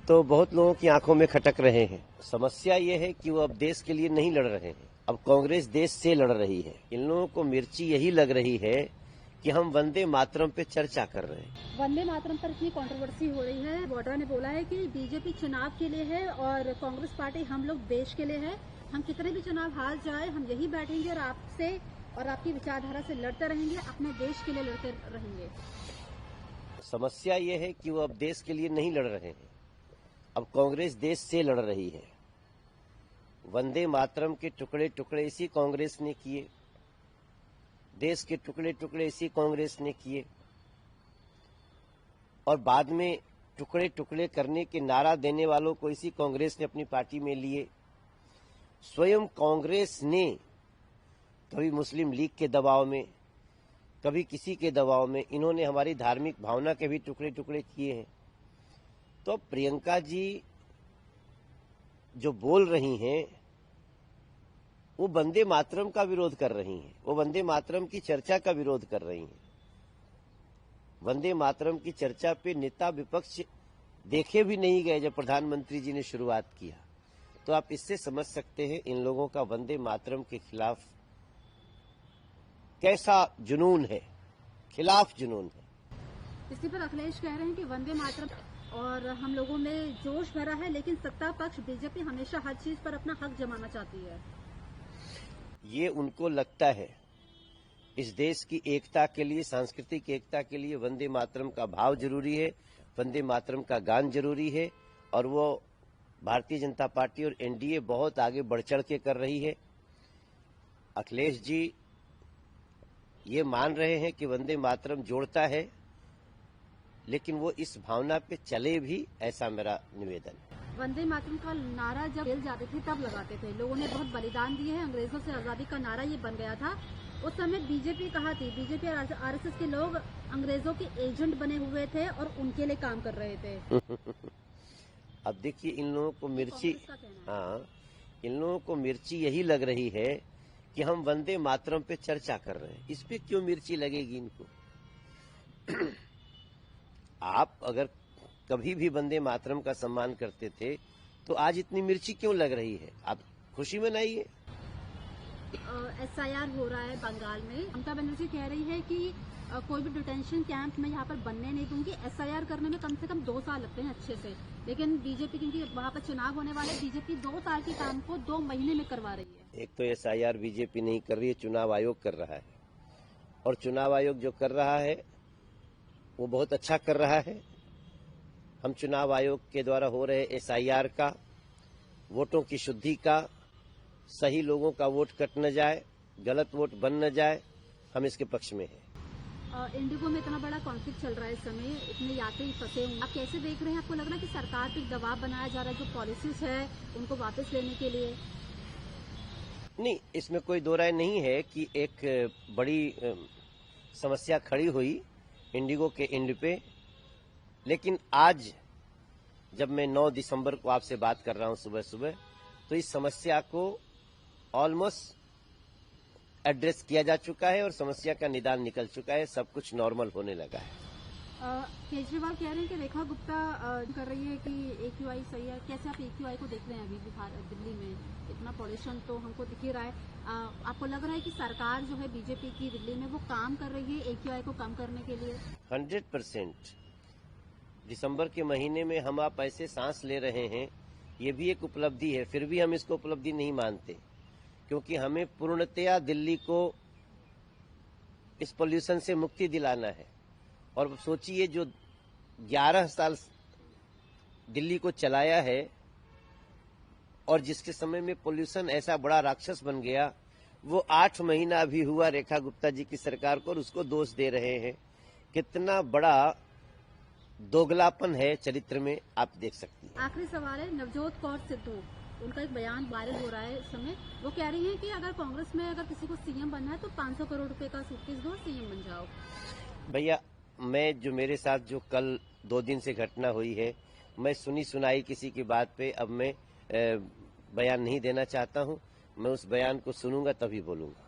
तो बहुत लोगों की आंखों में खटक रहे हैं। समस्या ये है कि वो अब देश के लिए नहीं लड़ रहे हैं, अब कांग्रेस देश से लड़ रही है। इन लोगों को मिर्ची यही लग रही है कि हम वंदे मातरम पे चर्चा कर रहे हैं। वंदे मातरम पर इतनी कंट्रोवर्सी हो रही है। वाड्रा ने बोला है कि बीजेपी चुनाव के लिए है और कांग्रेस पार्टी हम लोग देश के लिए है। हम कितने भी चुनाव हार जाए हम यही बैठेंगे और आपसे और आपकी विचारधारा से लड़ते रहेंगे, अपने देश के लिए लड़ते रहेंगे। समस्या ये है कि वो अब देश के लिए नहीं लड़ रहे हैं, अब कांग्रेस देश से लड़ रही है। वंदे मातरम के टुकड़े टुकड़े इसी कांग्रेस ने किए, देश के टुकड़े टुकड़े इसी कांग्रेस ने किए और बाद में टुकड़े टुकड़े करने के नारा देने वालों को इसी कांग्रेस ने अपनी पार्टी में लिए। स्वयं कांग्रेस ने कभी मुस्लिम लीग के दबाव में, कभी किसी के दबाव में इन्होंने हमारी धार्मिक भावना के भी टुकड़े टुकड़े किए हैं। तो प्रियंका जी जो बोल रही हैं वो वंदे मातरम का विरोध कर रही हैं, वो वंदे मातरम की चर्चा का विरोध कर रही हैं। वंदे मातरम की चर्चा पे नेता विपक्ष देखे भी नहीं गए जब प्रधानमंत्री जी ने शुरुआत किया। तो आप इससे समझ सकते हैं इन लोगों का वंदे मातरम के खिलाफ कैसा जुनून है, खिलाफ जुनून है। इसी पर अखिलेश कह रहे हैं कि वंदे मातरम और हम लोगों में जोश भरा है, लेकिन सत्ता पक्ष बीजेपी हमेशा हर चीज पर अपना हक जमाना चाहती है। ये उनको लगता है इस देश की एकता के लिए, सांस्कृतिक एकता के लिए वंदे मातरम का भाव जरूरी है, वंदे मातरम का गान जरूरी है और वो भारतीय जनता पार्टी और एनडीए बहुत आगे बढ़ चढ़ के कर रही है। अखिलेश जी ये मान रहे हैं कि वंदे मातरम जोड़ता है, लेकिन वो इस भावना पे चले भी, ऐसा मेरा निवेदन है। वंदे मातरम का नारा जब जेल जाते थे तब लगाते थे, लोगों ने बहुत बलिदान दिए हैं, अंग्रेजों से आजादी का नारा ये बन गया था। उस समय बीजेपी कहा थी, बीजेपी और आरएसएस के लोग अंग्रेजों के एजेंट बने हुए थे और उनके लिए काम कर रहे थे। अब देखिए इन लोगों को मिर्ची, हाँ, इन लोगों को मिर्ची यही लग रही है कि हम वंदे मातरम पे चर्चा कर रहे हैं। इस पे क्यों मिर्ची लगेगी इनको? आप अगर कभी भी वंदे मातरम का सम्मान करते थे तो आज इतनी मिर्ची क्यों लग रही है? आप खुशी मनाइए। SIR हो रहा है बंगाल में। ममता बनर्जी कह रही है कि कोई भी डिटेंशन कैंप में यहाँ पर बनने नहीं दूंगी। SIR करने में कम से कम 2 साल लगते हैं अच्छे से, लेकिन बीजेपी, क्योंकि वहाँ पर चुनाव होने वाले, बीजेपी 2 साल के काम को 2 महीने में करवा रही है। एक तो SIR बीजेपी नहीं कर रही है, चुनाव आयोग कर रहा है और चुनाव आयोग जो कर रहा है वो बहुत अच्छा कर रहा है। हम चुनाव आयोग के द्वारा हो रहे SIR का, वोटों की शुद्धि का, सही लोगों का वोट कट न जाए, गलत वोट बन न जाए, हम इसके पक्ष में हैं। इंडिगो में इतना बड़ा कॉन्फ्लिक्ट चल रहा है इस समय, इतने यात्री फंसे हुए, आप कैसे देख रहे हैं? आपको लग रहा है कि सरकार पे दबाव बनाया जा रहा है जो पॉलिसीज है उनको वापस लेने के लिए? नहीं, इसमें कोई दो राय नहीं है कि एक बड़ी समस्या खड़ी हुई इंडिगो के एंड पे, लेकिन आज जब मैं 9 दिसंबर को आपसे बात कर रहा हूं सुबह सुबह, तो इस समस्या को ऑलमोस्ट एड्रेस किया जा चुका है और समस्या का निदान निकल चुका है, सब कुछ नॉर्मल होने लगा है। केजरीवाल कह रहे हैं कि रेखा गुप्ता कर रही है कि AQI सही है। कैसे आप AQI को देख रहे हैं? अभी बिहार, दिल्ली में इतना पॉल्यूशन तो हमको दिख ही रहा है। आपको लग रहा है कि सरकार जो है बीजेपी की दिल्ली में वो काम कर रही है AQI को कम करने के लिए? 100%। दिसंबर के महीने में हम आप ऐसे सांस ले रहे हैं, ये भी एक उपलब्धि है, फिर भी हम इसको उपलब्धि नहीं मानते, क्योंकि हमें पूर्णतया दिल्ली को इस पोल्यूशन से मुक्ति दिलाना है। और सोचिए जो 11 साल दिल्ली को चलाया है और जिसके समय में पोल्यूशन ऐसा बड़ा राक्षस बन गया, वो 8 महीना अभी हुआ रेखा गुप्ता जी की सरकार को और उसको दोष दे रहे हैं। कितना बड़ा दोगलापन है चरित्र में, आप देख सकती हैं। आखिरी सवाल है, नवजोत कौर सिद्धू, उनका एक बयान वायरल हो रहा है इस समय। वो कह रही है कि अगर कांग्रेस में अगर किसी को सीएम बनना है तो 500 करोड़ रुपए का सूटकेस दो, सीएम बन जाओ। भैया, मैं जो मेरे साथ जो कल 2 दिन से घटना हुई है, मैं सुनी सुनाई किसी की बात पे अब मैं बयान नहीं देना चाहता हूं। मैं उस बयान को सुनूंगा तभी बोलूंगा।